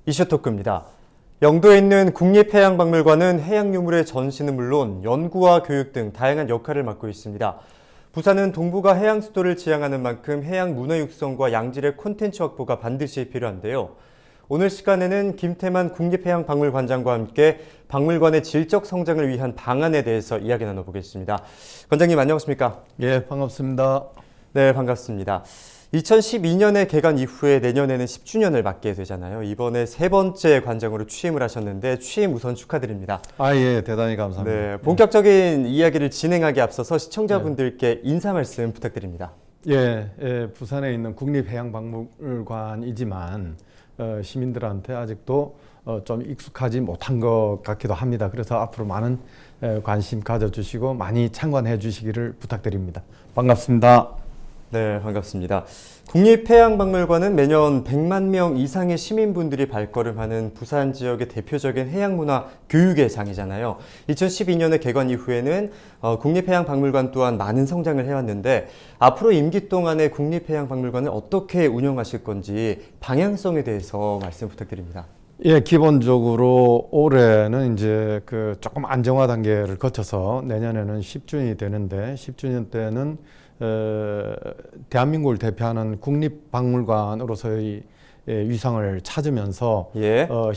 이슈토크입니다. 영도에 있는 국립해양박물관은 해양유물의 전시는 물론 연구와 교육 등 다양한 역할을 맡고 있습니다. 부산은 동북아 해양 수도를 지향하는 만큼 해양 문화 육성과 양질의 콘텐츠 확보가 반드시 필요한데요. 오늘 시간에는 김태만 국립해양박물관장과 함께 박물관의 질적 성장을 위한 방안에 대해서 이야기 나눠보겠습니다. 관장님 안녕하십니까? 예, 반갑습니다. 네, 반갑습니다. 2012년에 개관 이후에 내년에는 10주년을 맞게 되잖아요. 이번에 세 번째 관장으로 취임을 하셨는데 취임 우선 축하드립니다. 예, 대단히 감사합니다. 네, 본격적인 이야기를 진행하기 앞서서 시청자분들께 인사 말씀 부탁드립니다. 부산에 있는 국립해양박물관이지만 시민들한테 아직도 좀 익숙하지 못한 것 같기도 합니다. 그래서 앞으로 많은 관심 가져주시고 많이 참관해 주시기를 부탁드립니다. 반갑습니다. 네, 반갑습니다. 국립해양박물관은 매년 100만 명 이상의 시민분들이 발걸음하는 부산 지역의 대표적인 해양문화 교육의 장이잖아요. 2012년에 개관 이후에는 국립해양박물관 또한 많은 성장을 해왔는데 앞으로 임기 동안에 국립해양박물관을 어떻게 운영하실 건지 방향성에 대해서 말씀 부탁드립니다. 예, 기본적으로 올해는 이제 조금 안정화 단계를 거쳐서 내년에는 10주년이 되는데 10주년 때는 대한민국을 대표하는 국립박물관으로서의 위상을 찾으면서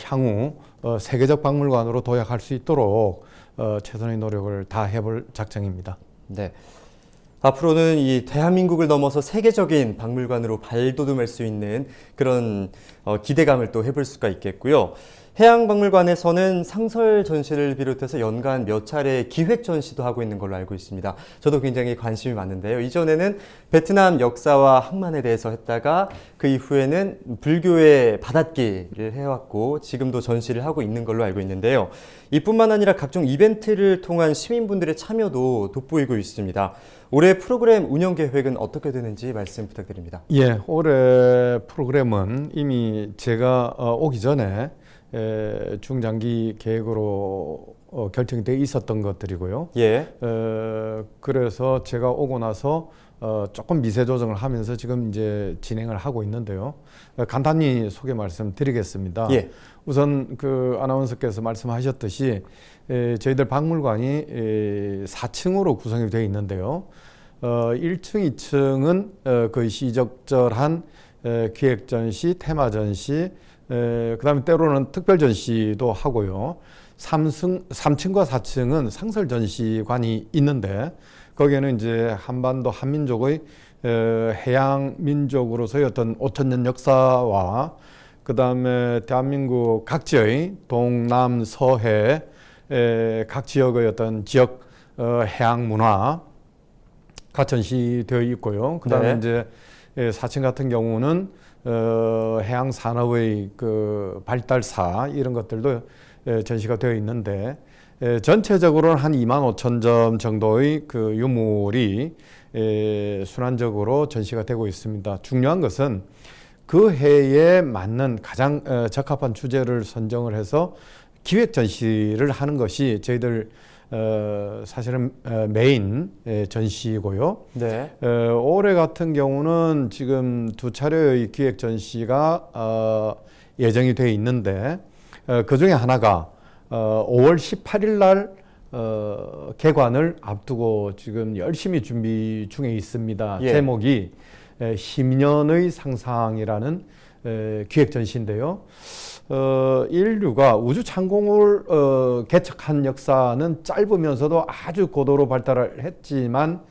향후 세계적 박물관으로 도약할 수 있도록 최선의 노력을 다해볼 작정입니다. 네. 앞으로는 이 대한민국을 넘어서 세계적인 박물관으로 발돋움할 수 있는 그런 기대감을 또 해볼 수가 있겠고요. 해양박물관에서는 상설 전시를 비롯해서 연간 몇 차례 기획 전시도 하고 있는 걸로 알고 있습니다. 저도 굉장히 관심이 많은데요. 이전에는 베트남 역사와 항만에 대해서 했다가 그 이후에는 불교의 바닷길을 해왔고 지금도 전시를 하고 있는 걸로 알고 있는데요. 이뿐만 아니라 각종 이벤트를 통한 시민분들의 참여도 돋보이고 있습니다. 올해 프로그램 운영 계획은 어떻게 되는지 말씀 부탁드립니다. 예, 올해 프로그램은 이미 제가 오기 전에 중장기 계획으로 결정되어 있었던 것들이고요. 그래서 제가 오고 나서 조금 미세 조정을 하면서 지금 이제 진행을 하고 있는데요. 간단히 소개 말씀드리겠습니다. 우선 아나운서께서 말씀하셨듯이 저희들 박물관이 4층으로 구성이 되어 있는데요. 1층, 2층은 거의 시적절한 기획 전시, 테마 전시, 그다음에 때로는 특별 전시도 하고요. 3층과 4층은 상설 전시관이 있는데 거기에는 이제 한반도 한민족의 해양 민족으로서의 어떤 5,000년 역사와 그다음에 대한민국 각지의 동남 서해 각 지역의 어떤 지역 해양 문화가 전시되어 있고요. 그다음에 이제 4층 같은 경우는 해양 산업의 발달사 이런 것들도 전시가 되어 있는데 전체적으로는 한 25,000점 정도의 유물이 순환적으로 전시가 되고 있습니다. 중요한 것은 그 해에 맞는 가장 적합한 주제를 선정을 해서 기획 전시를 하는 것이 저희들 사실은 메인 전시고요. 올해 같은 경우는 지금 2차례의 기획 전시가 예정이 되어 있는데 그 중에 하나가 5월 18일 날 개관을 앞두고 지금 열심히 준비 중에 있습니다. 제목이 희년의 상상이라는 기획 전시인데요. 인류가 우주 창공을 개척한 역사는 짧으면서도 아주 고도로 발달을 했지만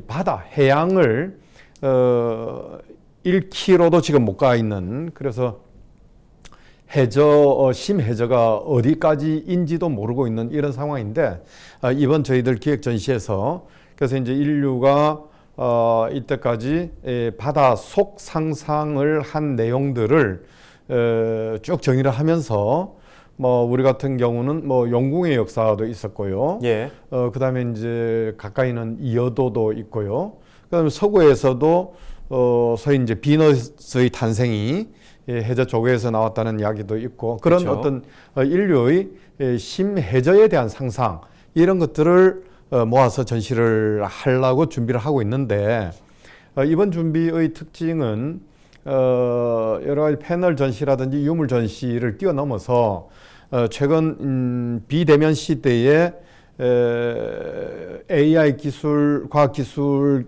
바다, 해양을 1km도 지금 못 가 있는, 그래서 심해저가 어디까지인지도 모르고 있는 이런 상황인데 이번 저희들 기획 전시에서 그래서 이제 인류가 이때까지 바다 속 상상을 한 내용들을 쭉 정의를 하면서 우리 같은 경우는 용궁의 역사도 있었고요. 그다음에 이제 가까이는 이어도도 있고요. 그다음에 서구에서도 소위 이제 비너스의 탄생이 해저 조개에서 나왔다는 이야기도 있고 그런 어떤 인류의 심해저에 대한 상상 이런 것들을 모아서 전시를 하려고 준비를 하고 있는데 이번 준비의 특징은 여러 가지 패널 전시라든지 유물 전시를 뛰어넘어서 최근 비대면 시대에 AI 기술, 과학 기술에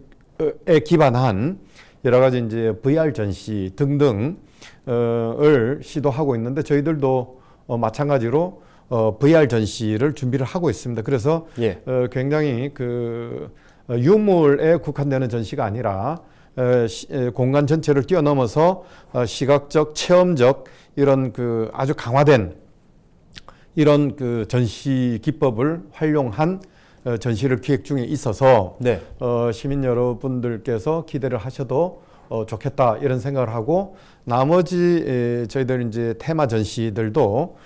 기반한 여러 가지 이제 VR 전시 등등을 시도하고 있는데 저희들도 마찬가지로 VR 전시를 준비를 하고 있습니다. 그래서 예. 굉장히 유물에 국한되는 전시가 아니라 공간 전체를 뛰어넘어서 시각적, 체험적 이런 아주 강화된 이런 전시 기법을 활용한 전시를 기획 중에 있어서 네. 시민 여러분들께서 기대를 하셔도 좋겠다 이런 생각을 하고 나머지 저희들 이제 테마 전시들도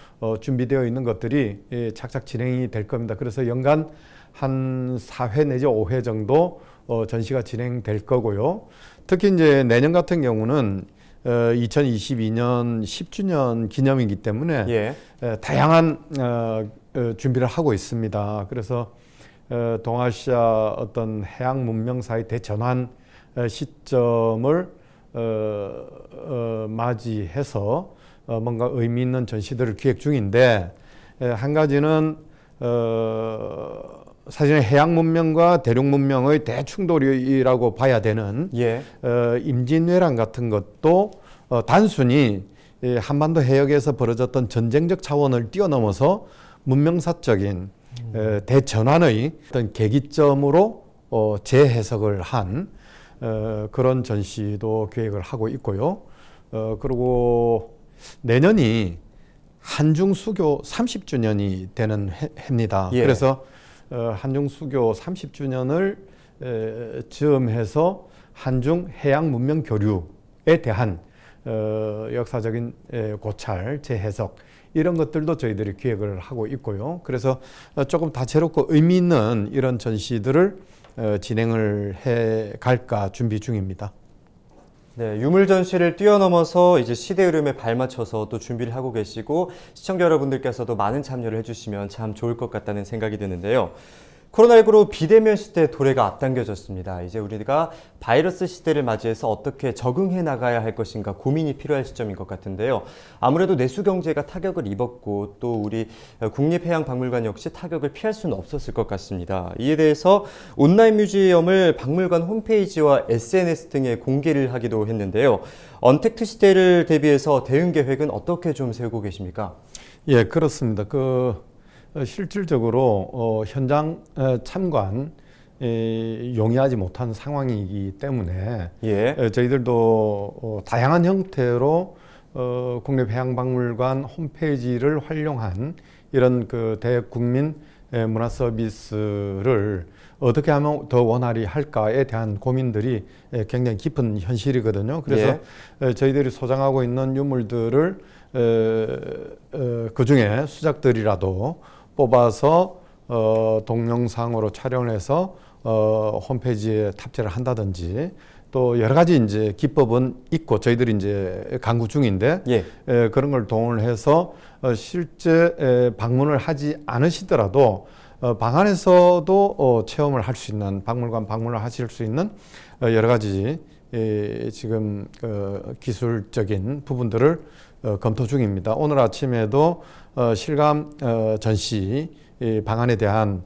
준비되어 있는 것들이 착착 진행이 될 겁니다. 그래서 연간 한 4회 내지 5회 정도 전시가 진행될 거고요. 특히 이제 내년 같은 경우는 2022년 10주년 기념이기 때문에 예. 다양한 준비를 하고 있습니다. 그래서 동아시아 어떤 해양 문명사의 대전환 시점을 맞이해서 뭔가 의미 있는 전시들을 기획 중인데 한 가지는 사실은 해양 문명과 대륙 문명의 대충돌이라고 봐야 되는 예. 임진왜란 같은 것도 단순히 한반도 해역에서 벌어졌던 전쟁적 차원을 뛰어넘어서 문명사적인 대전환의 어떤 계기점으로 재해석을 한 그런 전시도 계획을 하고 있고요. 그리고 내년이 한중수교 30주년이 되는 해입니다. 예. 그래서 한중수교 30주년을 즈음해서 한중 해양 문명 교류에 대한 역사적인 고찰, 재해석 이런 것들도 저희들이 기획을 하고 있고요. 그래서 조금 다채롭고 의미 있는 이런 전시들을 진행을 해 갈까 준비 중입니다. 네, 유물 전시를 뛰어넘어서 이제 시대 흐름에 발맞춰서 또 준비를 하고 계시고 시청자 여러분들께서도 많은 참여를 해주시면 참 좋을 것 같다는 생각이 드는데요. 코로나19로 비대면 시대 도래가 앞당겨졌습니다. 이제 우리가 바이러스 시대를 맞이해서 어떻게 적응해 나가야 할 것인가 고민이 필요할 시점인 것 같은데요. 아무래도 내수 경제가 타격을 입었고 또 우리 국립해양박물관 역시 타격을 피할 수는 없었을 것 같습니다. 이에 대해서 온라인 뮤지엄을 박물관 홈페이지와 SNS 등에 공개를 하기도 했는데요. 언택트 시대를 대비해서 대응 계획은 어떻게 좀 세우고 계십니까? 예, 그렇습니다. 실질적으로 현장 참관 용이하지 못한 상황이기 때문에 예. 저희들도 다양한 형태로 국립해양박물관 홈페이지를 활용한 이런 대국민 문화 서비스를 어떻게 하면 더 원활히 할까에 대한 고민들이 굉장히 깊은 현실이거든요. 그래서 저희들이 소장하고 있는 유물들을 그중에 수작들이라도 뽑아서 동영상으로 촬영을 해서 홈페이지에 탑재를 한다든지 또 여러 가지 이제 기법은 있고 저희들이 이제 강구 중인데 그런 걸 동원을 해서 실제 방문을 하지 않으시더라도 방 안에서도 체험을 할 수 있는 박물관 방문을 하실 수 있는 여러 가지 지금 기술적인 부분들을 검토 중입니다. 오늘 아침에도 실감 전시 방안에 대한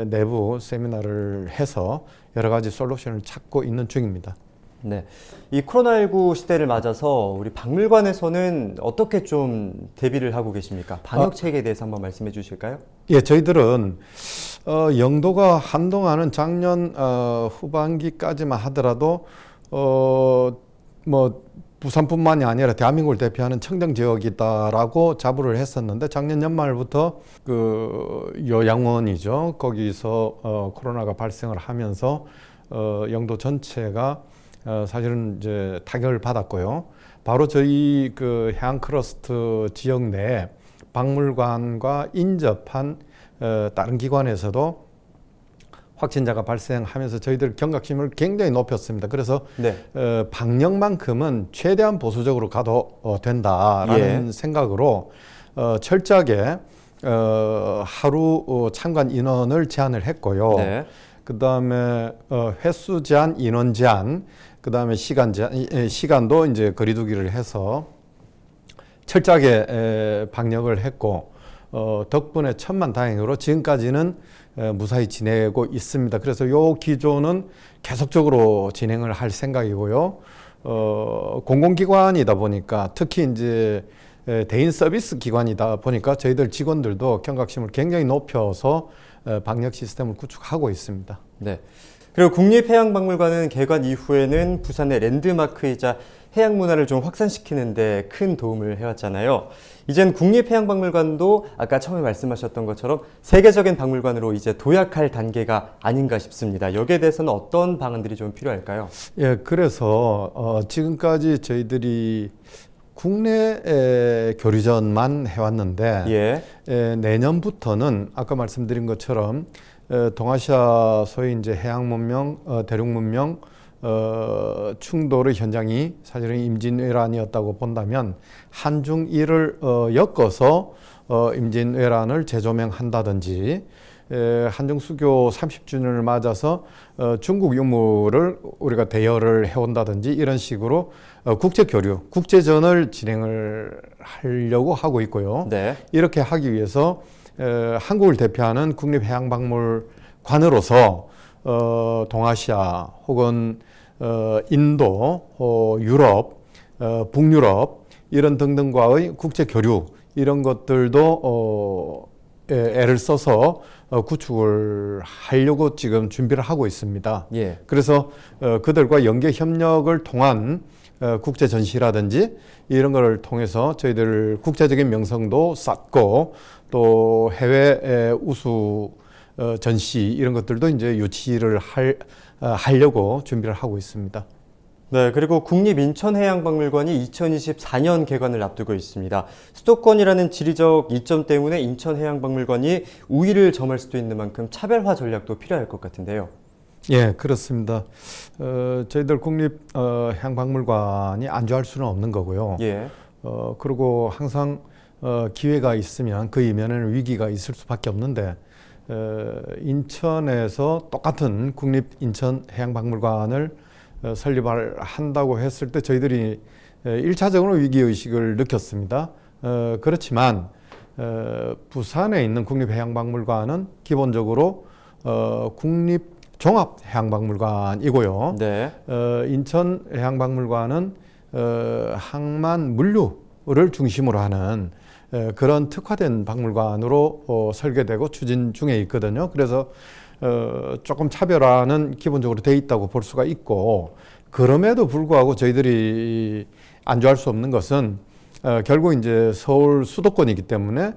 내부 세미나를 해서 여러 가지 솔루션을 찾고 있는 중입니다. 네, 이 코로나19 시대를 맞아서 우리 박물관에서는 어떻게 좀 대비를 하고 계십니까? 방역 체계에 대해서 한번 말씀해 주실까요? 예, 저희들은 영도가 한동안은 작년 후반기까지만 하더라도 부산뿐만이 아니라 대한민국을 대표하는 청정 지역이다라고 자부를 했었는데 작년 연말부터 요양원이죠. 거기서 코로나가 발생을 하면서 영도 전체가 사실은 이제 타격을 받았고요. 바로 저희 해양 크러스트 지역 내 박물관과 인접한 다른 기관에서도 확진자가 발생하면서 저희들 경각심을 굉장히 높였습니다. 그래서 방역만큼은 최대한 보수적으로 가도 된다라는 생각으로 철저하게 하루 참관 인원을 제한을 했고요. 그다음에 횟수 제한, 인원 제한, 그다음에 시간 제한, 시간도 이제 거리두기를 해서 철저하게 방역을 했고 덕분에 천만다행으로 지금까지는 무사히 지내고 있습니다. 그래서 요 기조는 계속적으로 진행을 할 생각이고요. 공공기관이다 보니까 특히 이제 대인 서비스 기관이다 보니까 저희들 직원들도 경각심을 굉장히 높여서 방역 시스템을 구축하고 있습니다. 네. 그리고 국립해양박물관은 개관 이후에는 부산의 랜드마크이자 해양 문화를 좀 확산시키는 데 큰 도움을 해왔잖아요. 이젠 국립해양박물관도 아까 처음에 말씀하셨던 것처럼 세계적인 박물관으로 이제 도약할 단계가 아닌가 싶습니다. 여기에 대해서는 어떤 방안들이 좀 필요할까요? 예, 그래서 지금까지 저희들이 국내 교류전만 해왔는데 내년부터는 아까 말씀드린 것처럼 동아시아 소위 이제 해양 문명, 대륙 문명 충돌의 현장이 사실은 임진왜란이었다고 본다면 한중일을 엮어서 임진왜란을 재조명한다든지 한중수교 30주년을 맞아서 중국 유물을 우리가 대여를 해온다든지 이런 식으로 국제교류, 국제전을 진행을 하려고 하고 있고요. 네. 이렇게 하기 위해서 한국을 대표하는 국립해양박물관으로서 동아시아 혹은 인도, 유럽, 북유럽 이런 등등과의 국제교류 이런 것들도 애를 써서 구축을 하려고 지금 준비를 하고 있습니다. 예. 그래서 그들과 연계 협력을 통한 국제 전시라든지 이런 걸 통해서 저희들 국제적인 명성도 쌓고 또 해외 우수 전시 이런 것들도 이제 유치를 하려고 준비를 하고 있습니다. 네, 그리고 국립인천해양박물관이 2024년 개관을 앞두고 있습니다. 수도권이라는 지리적 이점 때문에 인천해양박물관이 우위를 점할 수도 있는 만큼 차별화 전략도 필요할 것 같은데요. 예, 그렇습니다. 저희들 국립해양박물관이 안주할 수는 없는 거고요. 예. 그리고 항상 기회가 있으면 그 이면에는 위기가 있을 수밖에 없는데 인천에서 똑같은 국립인천해양박물관을 설립을 한다고 했을 때 저희들이 1차적으로 위기의식을 느꼈습니다. 그렇지만 부산에 있는 국립해양박물관은 기본적으로 국립종합해양박물관이고요. 네. 인천해양박물관은 항만 물류를 중심으로 하는 그런 특화된 박물관으로 설계되고 추진 중에 있거든요. 그래서 조금 차별화는 기본적으로 돼 있다고 볼 수가 있고 그럼에도 불구하고 저희들이 안주할 수 없는 것은 결국 이제 서울 수도권이기 때문에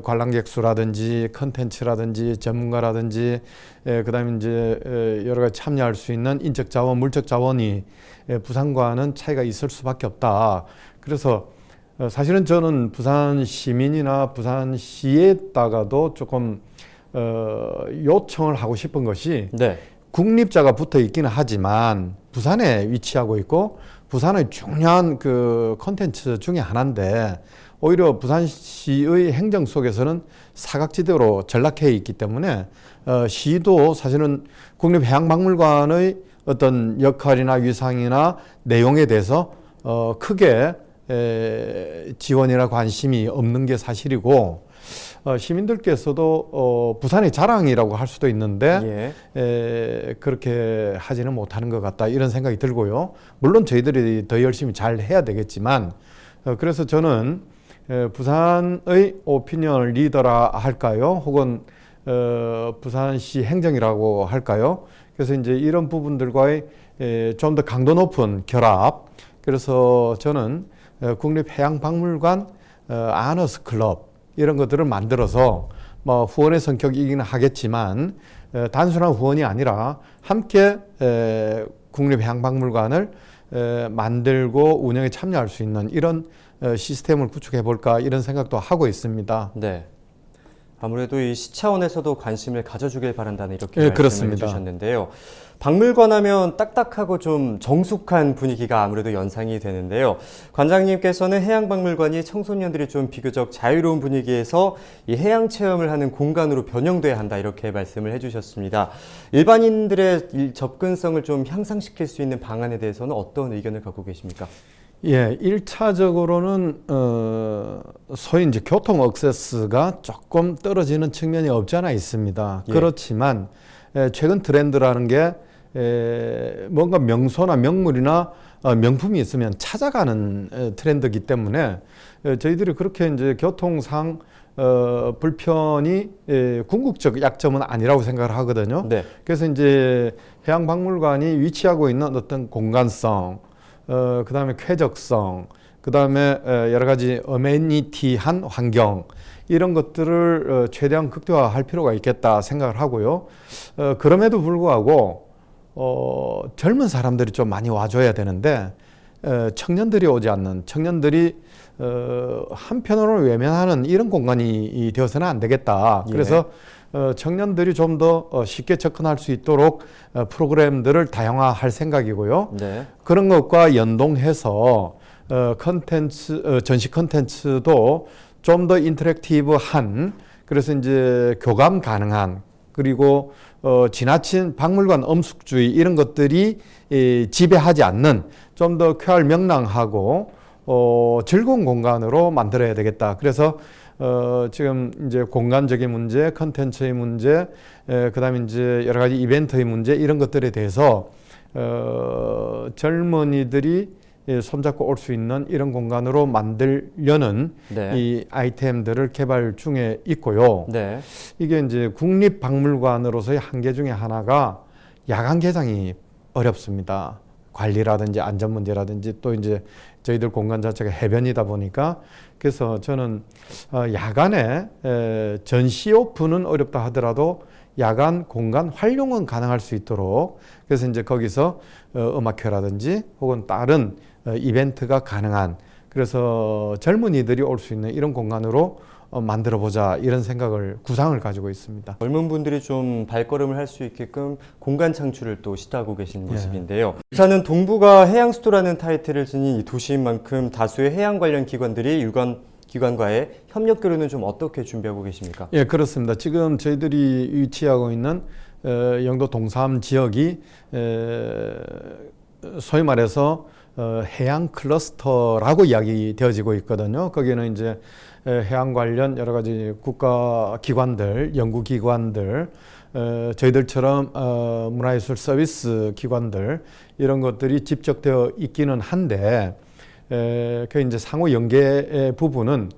관람객 수라든지 컨텐츠라든지 전문가라든지 그다음에 이제 여러 가지 참여할 수 있는 인적 자원, 물적 자원이 부산과는 차이가 있을 수밖에 없다. 그래서 사실은 저는 부산 시민이나 부산시에다가도 조금 요청을 하고 싶은 것이 네. 국립자가 붙어 있기는 하지만 부산에 위치하고 있고 부산의 중요한 그 콘텐츠 중에 하나인데 오히려 부산시의 행정 속에서는 사각지대로 전락해 있기 때문에 시도 사실은 국립해양박물관의 어떤 역할이나 위상이나 내용에 대해서 크게 지원이나 관심이 없는 게 사실이고 시민들께서도 부산의 자랑이라고 할 수도 있는데 그렇게 하지는 못하는 것 같다 이런 생각이 들고요. 물론 저희들이 더 열심히 잘 해야 되겠지만 그래서 저는 부산의 오피니언 리더라 할까요? 혹은 부산시 행정이라고 할까요? 그래서 이제 이런 부분들과의 좀 더 강도 높은 결합. 그래서 저는 국립해양박물관 아너스 클럽 이런 것들을 만들어서 뭐 후원의 성격이긴 하겠지만 단순한 후원이 아니라 함께 국립해양박물관을 만들고 운영에 참여할 수 있는 이런 시스템을 구축해 볼까 이런 생각도 하고 있습니다. 네. 아무래도 이 시 차원에서도 관심을 가져주길 바란다는 이렇게 예, 말씀을 그렇습니다. 해주셨는데요. 박물관 하면 딱딱하고 좀 정숙한 분위기가 아무래도 연상이 되는데요. 관장님께서는 해양박물관이 청소년들이 좀 비교적 자유로운 분위기에서 이 해양 체험을 하는 공간으로 변형돼야 한다 이렇게 말씀을 해주셨습니다. 일반인들의 접근성을 좀 향상시킬 수 있는 방안에 대해서는 어떤 의견을 갖고 계십니까? 예, 1차적으로는 소위 이제 교통 액세스가 조금 떨어지는 측면이 없지 않아 있습니다. 예. 그렇지만 최근 트렌드라는 게 뭔가 명소나 명물이나 명품이 있으면 찾아가는 트렌드이기 때문에 저희들이 그렇게 이제 교통상 불편이 궁극적 약점은 아니라고 생각을 하거든요. 네. 그래서 이제 해양박물관이 위치하고 있는 어떤 공간성, 그다음에 쾌적성, 그다음에 여러 가지 어메니티한 환경 이런 것들을 최대한 극대화할 필요가 있겠다 생각을 하고요. 그럼에도 불구하고 젊은 사람들이 좀 많이 와줘야 되는데 청년들이 오지 않는 청년들이 한편으로는 외면하는 이런 공간이 되어서는 안 되겠다. 예. 그래서 청년들이 좀 더 쉽게 접근할 수 있도록 프로그램들을 다양화할 생각이고요. 네. 그런 것과 연동해서 전시 컨텐츠도 좀 더 인터랙티브한, 그래서 이제 교감 가능한, 그리고 지나친 박물관 엄숙주의 이런 것들이 지배하지 않는 좀 더 쾌활 명랑하고 즐거운 공간으로 만들어야 되겠다. 그래서 지금 이제 공간적인 문제, 컨텐츠의 문제, 그다음에 이제 여러 가지 이벤트의 문제 이런 것들에 대해서 젊은이들이 손잡고 올 수 있는 이런 공간으로 만들려는 네. 이 아이템들을 개발 중에 있고요. 네. 이게 이제 국립박물관으로서의 한계 중에 하나가 야간 개장이 어렵습니다. 관리라든지 안전 문제라든지 또 이제 저희들 공간 자체가 해변이다 보니까, 그래서 저는 야간에 전시 오픈은 어렵다 하더라도 야간 공간 활용은 가능할 수 있도록, 그래서 이제 거기서 음악회라든지 혹은 다른 이벤트가 가능한, 그래서 젊은이들이 올 수 있는 이런 공간으로 만들어 보자 이런 생각을 구상을 가지고 있습니다. 젊은 분들이 좀 발걸음을 할 수 있게끔 공간 창출을 또 시도하고 계신 모습인데요. 부산은 동부가 해양수도라는 타이틀을 지닌 이 도시인 만큼 다수의 해양 관련 기관들이 기관과의 협력 교류는 좀 어떻게 준비하고 계십니까? 예, 그렇습니다. 지금 저희들이 위치하고 있는 영도 동삼 지역이 소위 말해서 해양 클러스터라고 이야기되어지고 있거든요. 거기는 이제 해양 관련 여러 가지 국가 기관들, 연구 기관들, 저희들처럼 문화예술 서비스 기관들 이런 것들이 집적되어 있기는 한데, 그 이제 상호 연계 부분은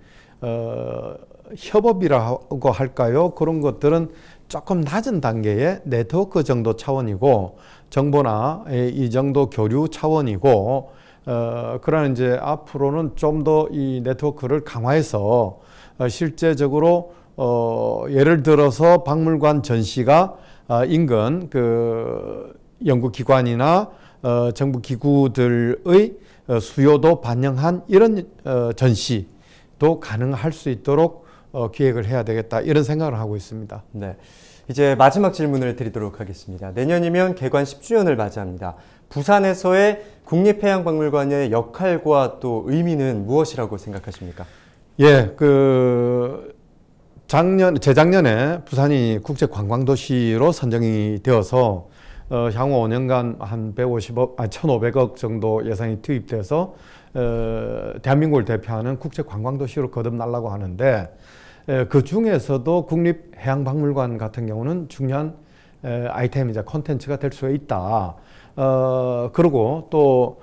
협업이라고 할까요? 그런 것들은 조금 낮은 단계의 네트워크 정도 차원이고, 정보나 이 정도 교류 차원이고, 그러나 이제 앞으로는 좀 더 이 네트워크를 강화해서 실제적으로 예를 들어서 박물관 전시가 인근 그 연구기관이나 정부 기구들의 수요도 반영한 이런 전시도 가능할 수 있도록 기획을 해야 되겠다 이런 생각을 하고 있습니다. 네. 이제 마지막 질문을 드리도록 하겠습니다. 내년이면 개관 10주년을 맞이합니다. 부산에서의 국립해양박물관의 역할과 또 의미는 무엇이라고 생각하십니까? 예, 재작년에 부산이 국제관광도시로 선정이 되어서 향후 5년간 한 1,500억 정도 예산이 투입돼서 대한민국을 대표하는 국제관광도시로 거듭나려고 하는데, 그 중에서도 국립해양박물관 같은 경우는 중요한 아이템이자 콘텐츠가 될 수가 있다. 그리고 또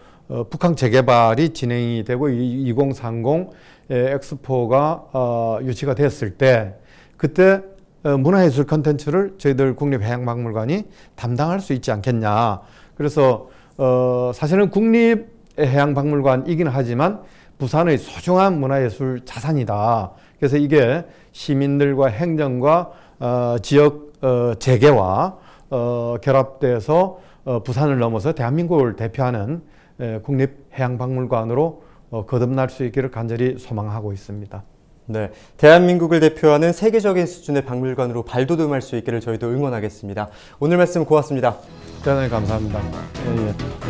북한 재개발이 진행이 되고 2030 엑스포가 유치가 됐을 때, 그때 문화예술 콘텐츠를 저희들 국립해양박물관이 담당할 수 있지 않겠냐. 그래서 사실은 국립해양박물관이긴 하지만 부산의 소중한 문화예술 자산이다. 그래서 이게 시민들과 행정과 지역 재개와 결합돼서 부산을 넘어서 대한민국을 대표하는 국립해양박물관으로 거듭날 수 있기를 간절히 소망하고 있습니다. 네, 대한민국을 대표하는 세계적인 수준의 박물관으로 발돋움할 수 있기를 저희도 응원하겠습니다. 오늘 말씀 고맙습니다. 대단히 감사합니다. 예, 예.